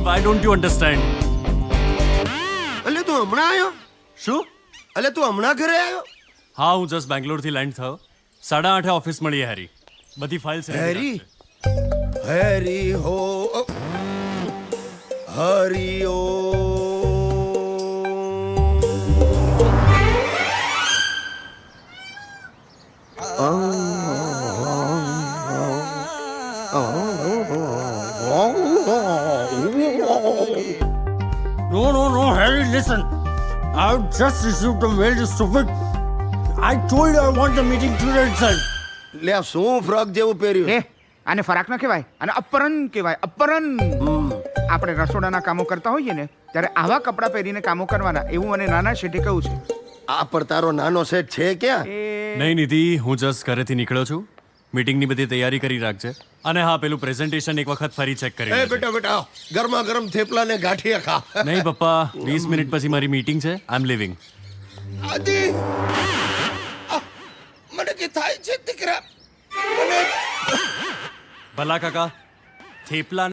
why don't you understand? એટલે તું હમણાં આવ્યો? શું? એટલે તું હમણાં ઘરે આવ્યો? હા, હું જસ્ટ બેંગ્લોરથી લેન્ડ થયો. 8:30 ઓફિસ મળીએ હેરી. બધી ફાઇલ્સ હેરી હેરી હો હરી ઓ No, Harry, listen. I've just received a mail, you stupid. I told you I want the meeting today itself. લે આ શું ફ્રોક જેવું પહેર્યું? એ આને ફરાક ન કહેવાય, આને અપહરણ કહેવાય, અપહરણ. આપણે રસોડાના કામો કરતા હોઈએ ને ત્યારે આવા કપડાં પહેરીને કામો કરવાના, એવું મને નાના શેઠે કહ્યું છે. આ પર તારો નાનો સેટ છે ક્યાં? નહીં નિધિ, હું જસ્ટ ઘરેથી નીકળ્યો છું. મીટિંગની બધી તૈયારી કરી રાખજે. અને હા, પેલું પ્રેઝન્ટેશન એક વખત ફરી ચેક કરી એ લેજે. બેટા ગરમા ગરમ થેપલા ને ગાંઠિયા ખા. નહીં પપ્પા, 20 મિનિટ પછી મારી મીટિંગ છે. આઈ એમ લિવિંગ. આદિ મને કે થાય છે દીકરા મને ભલા કાકા, થેપલા